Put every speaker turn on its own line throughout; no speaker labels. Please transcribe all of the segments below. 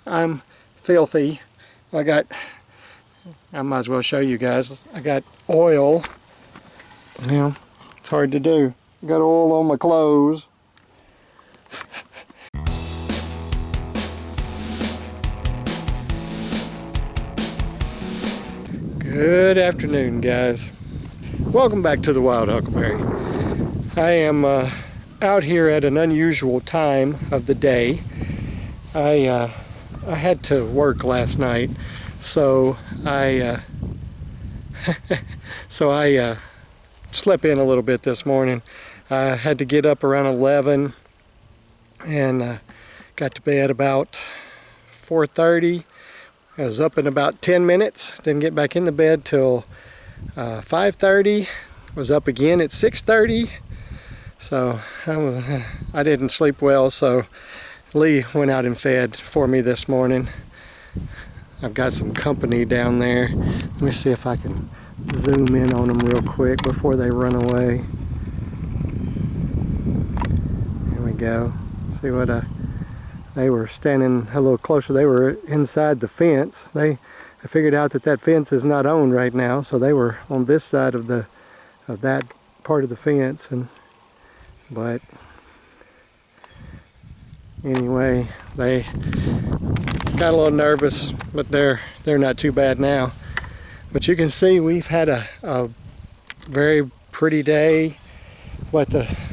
I'm filthy. I might as well show you guys. I got oil. Well, it's hard to do. I got oil on my clothes. Good afternoon, guys. Welcome back to the Wild Huckleberry. I am out here at an unusual time of the day. I had to work last night, so I slept in a little bit this morning. I had to get up around 11 and got to bed about 4:30. I was up in about 10 minutes, didn't get back in the bed till 5:30. Was up again at 6:30. So I didn't sleep well, so Lee went out and fed for me this morning. I've got some company down there. Let me see if I can zoom in on them real quick before they run away. There we go. See what they were standing a little closer. They were inside the fence. I figured out that fence is not owned right now, so they were on this side of that part of the fence. But anyway, they got a little nervous, but they're not too bad now. But you can see we've had a very pretty day.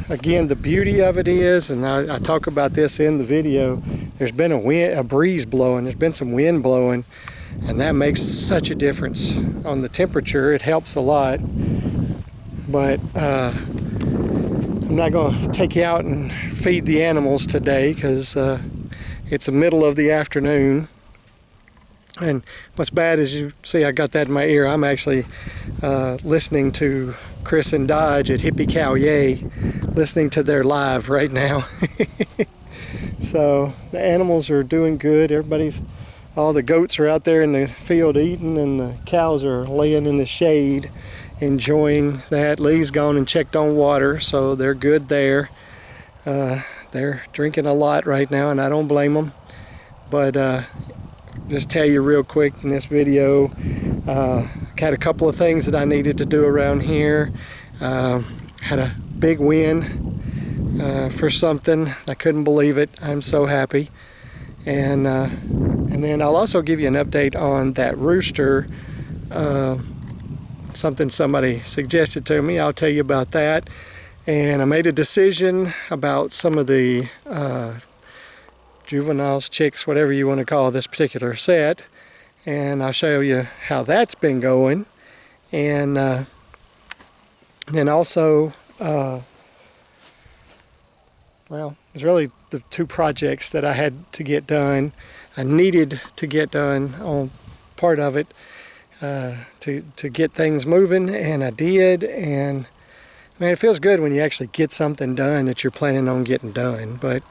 Again, the beauty of it is, and I talk about this in the video, there's been a breeze blowing, there's been some wind blowing, and that makes such a difference on the temperature. It helps a lot. But I'm not going to take you out and feed the animals today because it's the middle of the afternoon. And what's bad is, you see I got that in my ear. I'm actually listening to Chris and Dodge at Hippie Cow Yay, listening to their live right now. So the animals are doing good. All the goats are out there in the field eating, and the cows are laying in the shade enjoying that. Lee's gone and checked on water, so they're good there. They're drinking a lot right now, and I don't blame them. But just tell you real quick in this video, had a couple of things that I needed to do around here. Had a big win for something. I couldn't believe it. I'm so happy. And then I'll also give you an update on that rooster. Something somebody suggested to me. I'll tell you about that. And I made a decision about some of the juveniles, chicks, whatever you want to call this particular set. And I'll show you how that's been going. And then also, well, it's really the two projects that I had to get done. I needed to get done on part of it to get things moving, and I did. And man, it feels good when you actually get something done that you're planning on getting done. But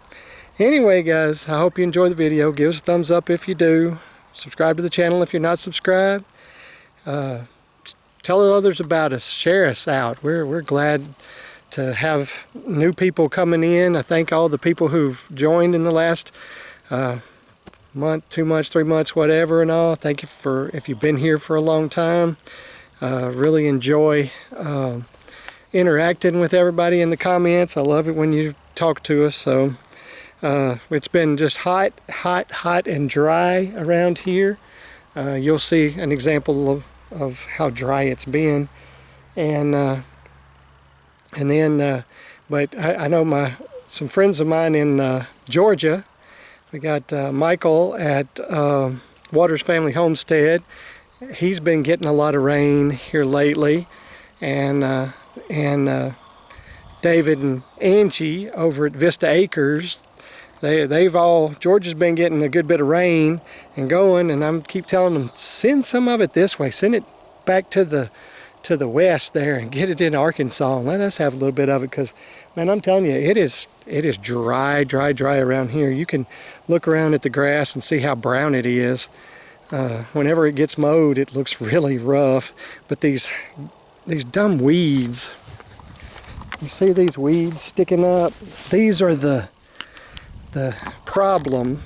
anyway, guys, I hope you enjoy the video. Give us a thumbs up if you do. Subscribe to the channel if you're not subscribed. Tell others about us. Share us out. We're glad to have new people coming in. I thank all the people who've joined in the last month, 2 months, 3 months, whatever and all. Thank you if you've been here for a long time. Really enjoy interacting with everybody in the comments. I love it when you talk to us. So it's been just hot and dry around here. You'll see an example of how dry it's been. And then but I know some friends of mine in Georgia. We got Michael at Waters Family Homestead. He's been getting a lot of rain here lately, and David and Angie over at Vista Acres, Georgia's been getting a good bit of rain and going, and I'm keep telling them, send some of it this way, send it back to the west there and get it in Arkansas and let us have a little bit of it, because man, I'm telling you, it is dry around here. You can look around at the grass and see how brown it is. Whenever it gets mowed, it looks really rough. But these dumb weeds, you see these weeds sticking up? These are the problem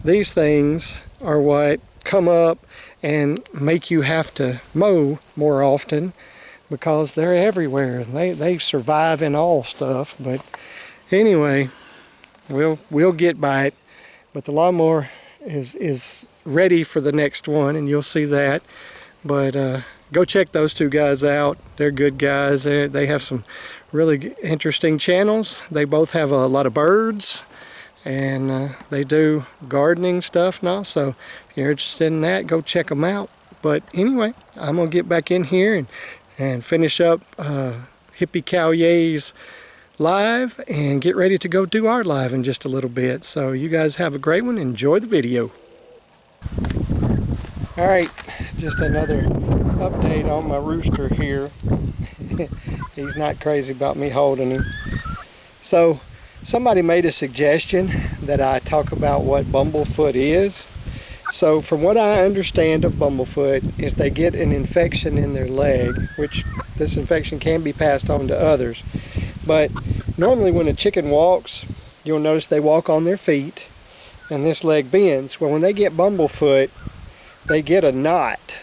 these things are what come up and make you have to mow more often, because they're everywhere. They survive in all stuff. But anyway, we'll get by it. But the lawnmower is ready for the next one, and you'll see that. But go check those two guys out. They're good guys. They have some really interesting channels. They both have a lot of birds, and they do gardening stuff now. So if you're interested in that, go check them out. But anyway, I'm gonna get back in here and finish up Hippie Cow Yay's live and get ready to go do our live in just a little bit. So you guys have a great one. Enjoy the video. All right, just another update on my rooster here. He's not crazy about me holding him. So somebody made a suggestion that I talk about what bumblefoot is. So from what I understand of bumblefoot is they get an infection in their leg, which this infection can be passed on to others. But normally when a chicken walks, you'll notice they walk on their feet and this leg bends. Well, when they get bumblefoot, they get a knot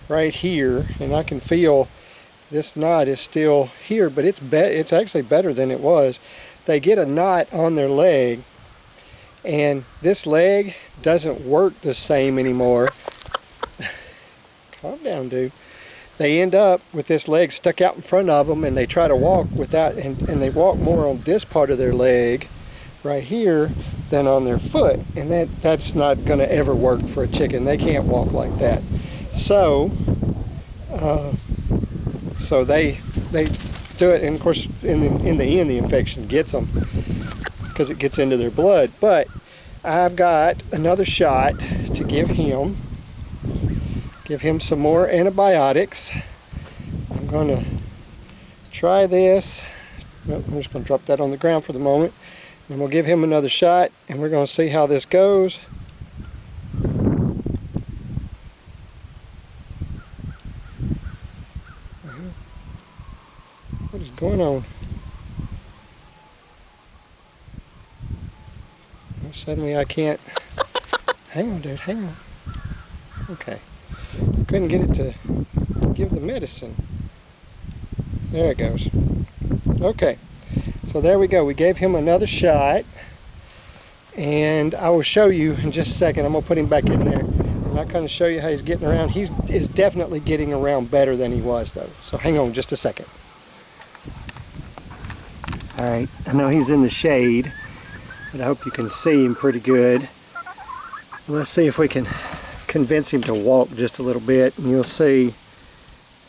right here, and I can feel this knot is still here, but it's actually better than it was. They get a knot on their leg, and this leg doesn't work the same anymore. Calm down, dude. They end up with this leg stuck out in front of them, and they try to walk without, and they walk more on this part of their leg right here than on their foot, and that's not going to ever work for a chicken. They can't walk like that. So they do it, and of course in the end the infection gets them because it gets into their blood. But I've got another shot to give him some more antibiotics. I'm going to try this. Nope, I'm just going to drop that on the ground for the moment. And we'll give him another shot, and we're going to see how this goes. What is going on? Oh, suddenly I can't. Hang on, dude, hang on. Okay. Couldn't get it to give the medicine. There it goes. Okay. So there we go. We gave him another shot, and I will show you in just a second. I'm going to put him back in there, and I'll kind of show you how he's getting around. He is definitely getting around better than he was, though. So hang on just a second. All right, I know he's in the shade, but I hope you can see him pretty good. Let's see if we can convince him to walk just a little bit, and you'll see.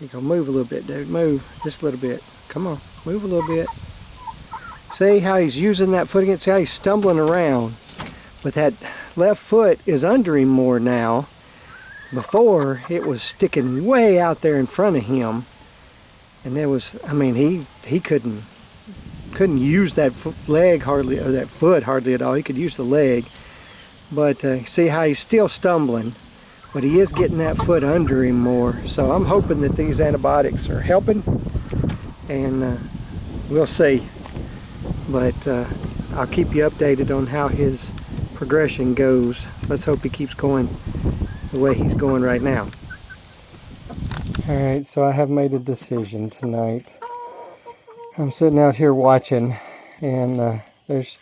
You can move a little bit, dude. Move just a little bit. Come on, move a little bit. See how he's using that foot again? See how he's stumbling around? But that left foot is under him more now. Before, it was sticking way out there in front of him. And there was, I mean, he couldn't use that leg hardly, or that foot hardly at all. He could use the leg. But see how he's still stumbling. But he is getting that foot under him more. So I'm hoping that these antibiotics are helping. And we'll see. But I'll keep you updated on how his progression goes. Let's hope he keeps going the way he's going right now. Alright, so I have made a decision tonight. I'm sitting out here watching, and there's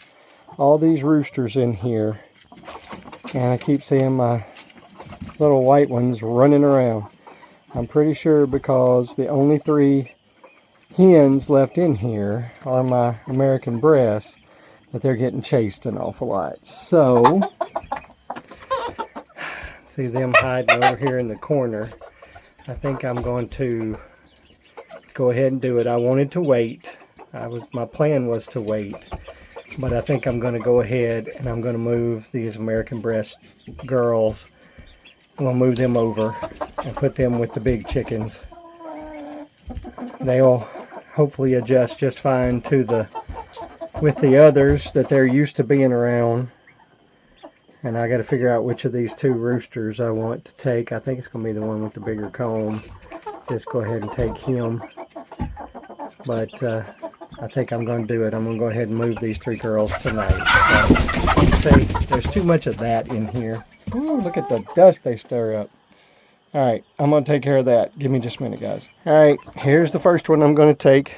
all these roosters in here, and I keep seeing my little white ones running around. I'm pretty sure because the only 3 hens left in here are my American Bresse, that they're getting chased an awful lot. So, see them hiding over here in the corner. I think I'm going to go ahead and do it. I wanted to wait. My plan was to wait, but I think I'm going to go ahead and I'm going to move these American Bresse girls. I'm going to move them over and put them with the big chickens. They'll hopefully adjust just fine to with the others that they're used to being around. And I got to figure out which of these 2 roosters I want to take. I think it's going to be the one with the bigger comb. Just go ahead and take him. But I think I'm going to do it. I'm going to go ahead and move these 3 girls tonight. So, see, there's too much of that in here. Ooh, look at the dust they stir up. All right, I'm going to take care of that. Give me just a minute, guys. All right, here's the first one I'm going to take.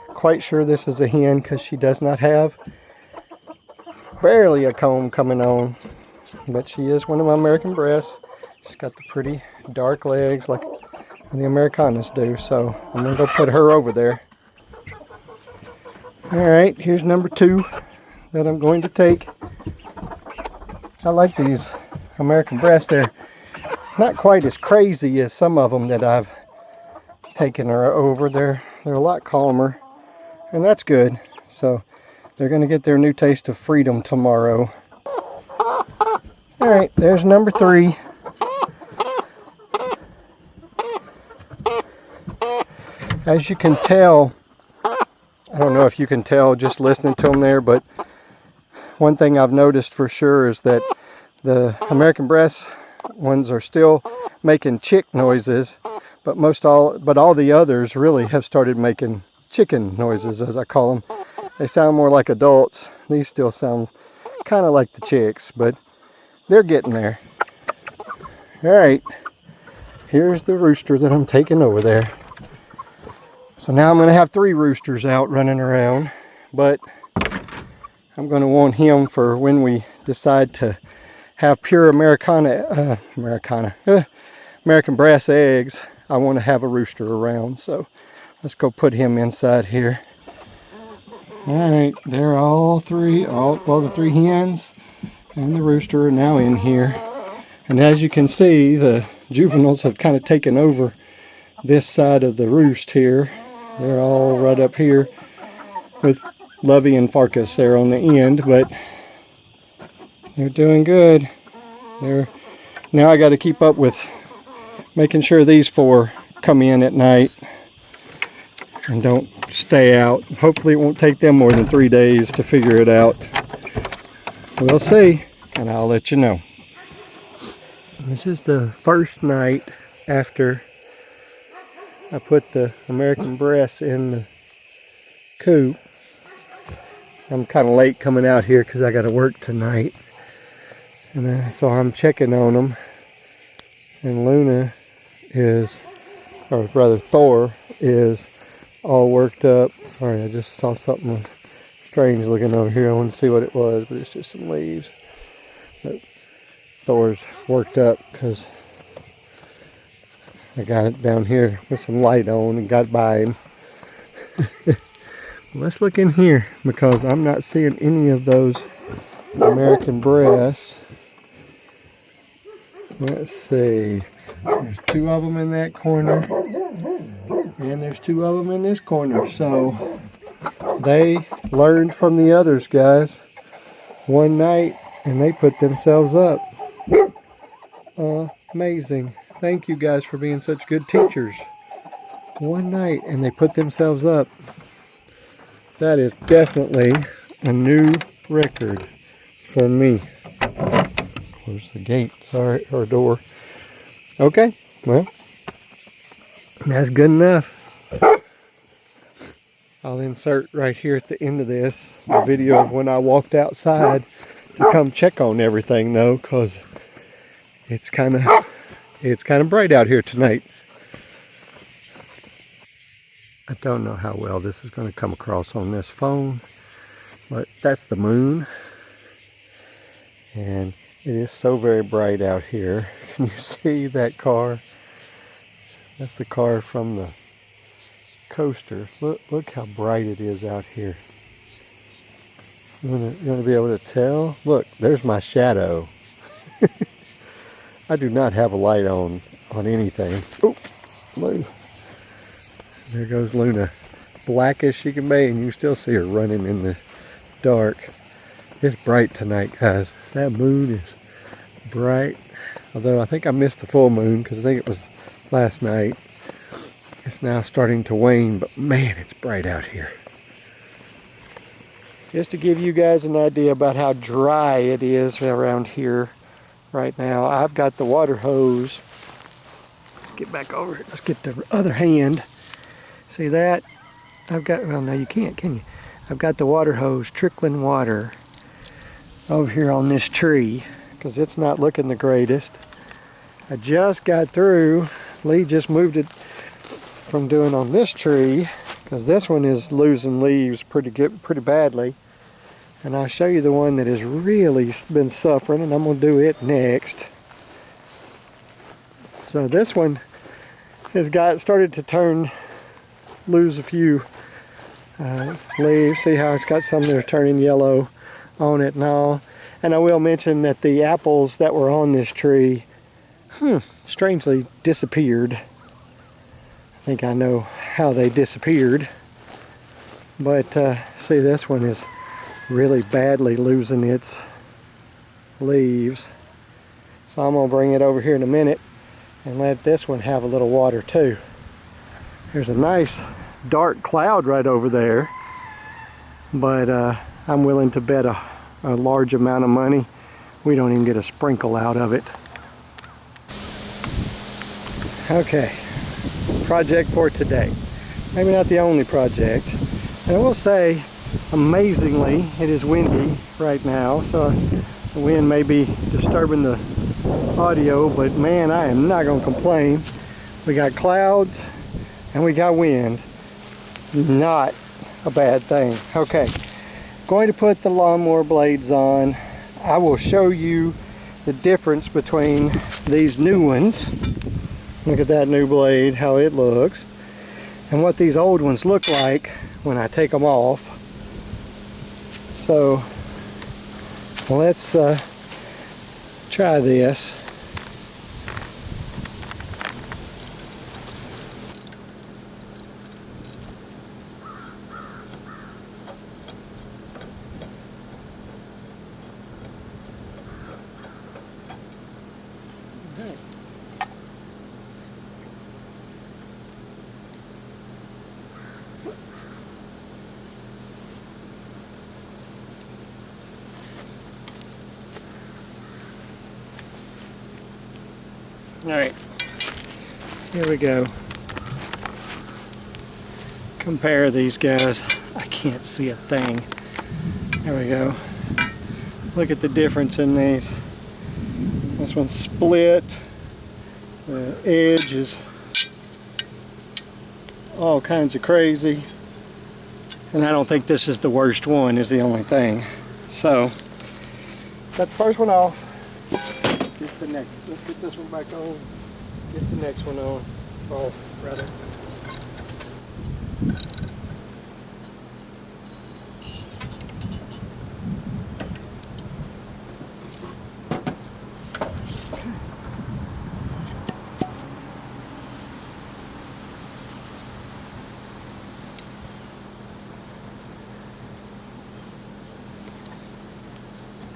Quite sure this is a hen because she does not have barely a comb coming on. But she is one of my American Bresse. She's got the pretty dark legs like the Americanas do. So I'm going to go put her over there. All right, here's number 2 that I'm going to take. I like these American Bresse. They're not quite as crazy as some of them that I've taken her over. They're a lot calmer, and that's good. So they're going to get their new taste of freedom tomorrow. All right, there's number 3. As you can tell, I don't know if you can tell just listening to them there, but one thing I've noticed for sure is that the American Bresse ones are still making chick noises, but all the others really have started making chicken noises, as I call them. They sound more like adults. These still sound kind of like the chicks, but they're getting there. All right, here's the rooster that I'm taking over there. So now I'm going to have 3 roosters out running around, but I'm going to want him for when we decide to have pure American Bresse eggs. I want to have a rooster around, so let's go put him inside here. All right, they're all 3, the 3 hens and the rooster are now in here. And as you can see, the juveniles have kind of taken over this side of the roost here. They're all right up here with Lovey and Farkas there on the end, but they're doing good. Now I got to keep up with making sure these 4 come in at night and don't stay out. Hopefully it won't take them more than 3 days to figure it out. We'll see, and I'll let you know. This is the first night after I put the American Bresse in the coop. I'm kind of late coming out here because I got to work tonight. And so I'm checking on them. And Luna is, or rather Thor, is all worked up. Sorry, I just saw something strange looking over here. I wanted to see what it was, but it's just some leaves. But Thor's worked up because I got it down here with some light on and got by him. Let's look in here because I'm not seeing any of those American Bresse. Let's see. There's 2 of them in that corner. And there's 2 of them in this corner. So they learned from the others, guys, one night and they put themselves up. Amazing. Thank you guys for being such good teachers. One night and they put themselves up. That is definitely a new record for me. Close the gate, sorry, or door. Okay, well, that's good enough. I'll insert right here at the end of this a video of when I walked outside to come check on everything, though, because it's kind of bright out here tonight. I don't know how well this is going to come across on this phone, but that's the moon, and it is so very bright out here. Can you see that car? That's the car from the coaster. Look how bright it is out here. You want to be able to tell? Look, there's my shadow. I do not have a light on anything. Oh, Luna. There goes Luna. Black as she can be, and you still see her running in the dark. It's bright tonight, guys. That moon is bright. Although I think I missed the full moon because I think it was last night. It's now starting to wane, but man, it's bright out here. Just to give you guys an idea about how dry it is around here right now, I've got the water hose. Let's get back over here. Let's get the other hand. See that? I've got, well, no, you can't, can you? I've got the water hose trickling water over here on this tree because it's not looking the greatest. I just got through. Lee just moved it from doing on this tree because this one is losing leaves pretty badly. And I'll show you the one that has really been suffering, and I'm going to do it next. So this one has started to lose a few leaves. See how it's got some that are turning yellow on it and all. And I will mention that the apples that were on this tree, strangely disappeared. I think I know how they disappeared. But see, this one is really badly losing its leaves. So I'm going to bring it over here in a minute and let this one have a little water too. There's a nice dark cloud right over there, but I'm willing to bet a large amount of money we don't even get a sprinkle out of it. Okay, project for today. Maybe not the only project. And I will say, amazingly, it is windy right now, so the wind may be disturbing the audio, but man, I am not going to complain. We got clouds and we got wind. Not a bad thing. Okay, going to put the lawnmower blades on. I will show you the difference between these new ones. Look at that new blade, how it looks, and what these old ones look like when I take them off. So let's try this. Alright, here we go. Compare these guys. I can't see a thing. There we go. Look at the difference in these. This one's split. The edge is all kinds of crazy. And I don't think this is the worst one, is the only thing. So, got the first one off. Get the next. Let's get this one back on. Get the next one on. Off, rather.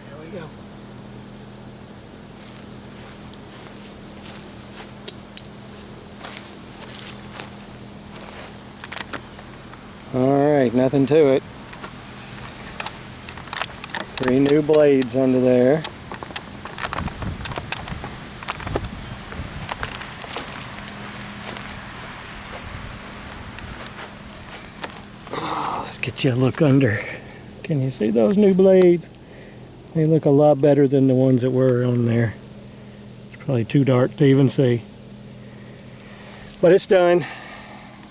There we go. Alright, nothing to it. 3 new blades under there. Oh, let's get you a look under. Can you see those new blades? They look a lot better than the ones that were on there. It's probably too dark to even see. But it's done.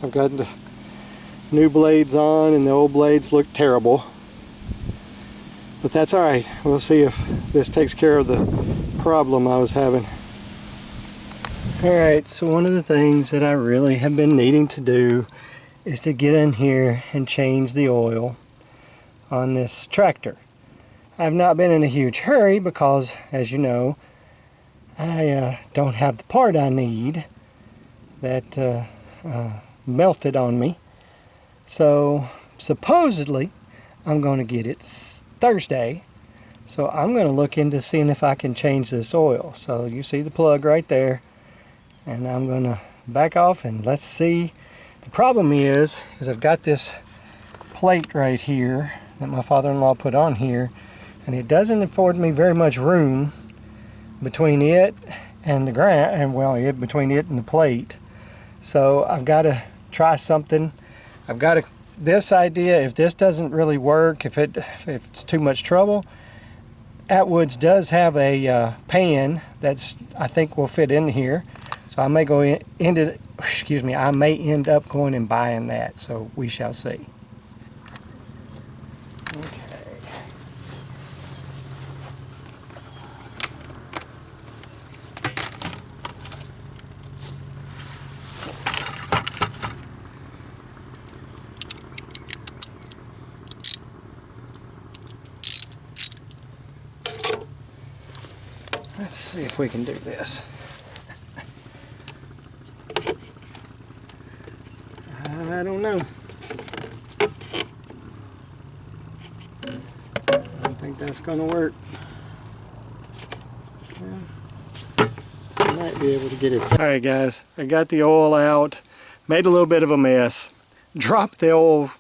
I've got the new blades on and the old blades look terrible, but that's all right. We'll see if this takes care of the problem I was having. All right, so one of the things that I really have been needing to do is to get in here and change the oil on this tractor. I've not been in a huge hurry because, as you know, I don't have the part I need that melted on me. So supposedly I'm going to get it Thursday. So I'm going to look into seeing if I can change this oil. So you see the plug right there, and I'm going to back off and let's see. The problem is I've got this plate right here that my father-in-law put on here, and it doesn't afford me very much room between it and the ground, and well, between it and the plate. So I've got to try something. I've got to this idea, if this doesn't really work, if it's too much trouble, Atwood's does have a pan that's, I think, will fit in here. So I may I may end up going and buying that. So we shall see. Okay. Let's see if we can do this. I don't know. I don't think that's going to work. I might be able to get it. Alright guys, I got the oil out, made a little bit of a mess, dropped the oil,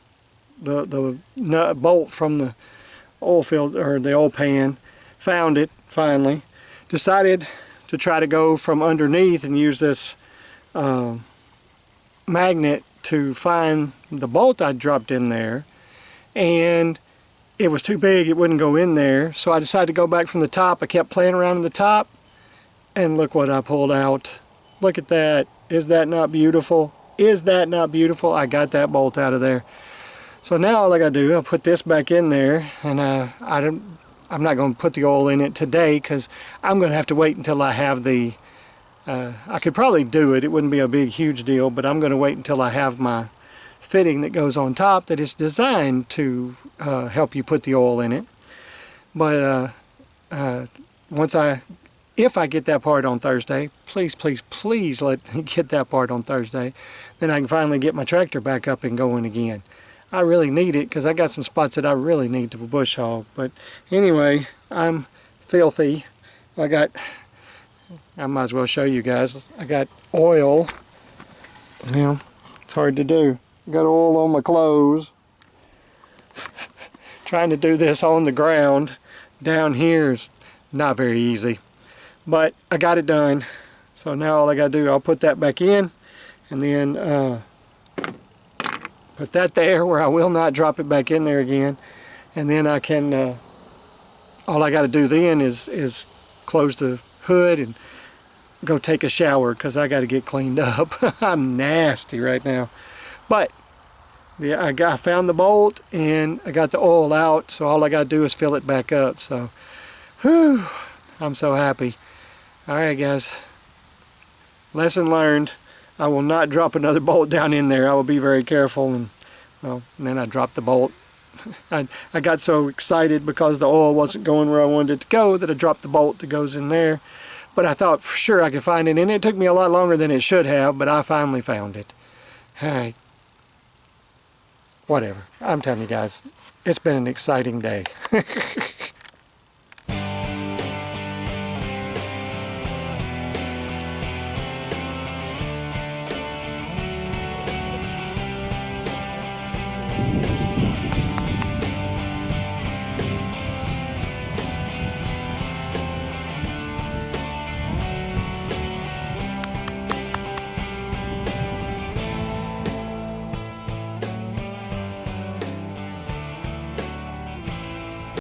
the nut bolt from the oil field, or the oil pan, found it finally. Decided to try to go from underneath and use this magnet to find the bolt I dropped in there, and it was too big, it wouldn't go in there, so I decided to go back from the top. I kept playing around in the top, and look what I pulled out. Look at that. Is that not beautiful? Is that not beautiful? I got that bolt out of there. So now all I gotta do, I'll put this back in there, and I'm not going to put the oil in it today because I'm going to have to wait until I have the, I could probably do it, it wouldn't be a big huge deal, but I'm going to wait until I have my fitting that goes on top that is designed to help you put the oil in it. But if I get that part on Thursday, please let me get that part on Thursday, then I can finally get my tractor back up and going again. I really need it because I got some spots that I really need to bush hog. But anyway, I'm filthy. I might as well show you guys. I got oil. You know, it's hard to do. I got oil on my clothes. Trying to do this on the ground down here is not very easy. But I got it done. So now all I got to do, I'll put that back in and then put that there where I will not drop it back in there again, and then I can all I got to do then is close the hood and go take a shower because I got to get cleaned up. I'm nasty right now, but yeah, I found the bolt and I got the oil out, so all I got to do is fill it back up. So whew, I'm so happy. Alright guys, lesson learned. I will not drop another bolt down in there. I will be very careful. And well, and then I dropped the bolt. I got so excited because the oil wasn't going where I wanted it to go that I dropped the bolt that goes in there. But I thought for sure I could find it, and it took me a lot longer than it should have, but I finally found it. Alright. Whatever. I'm telling you guys, it's been an exciting day.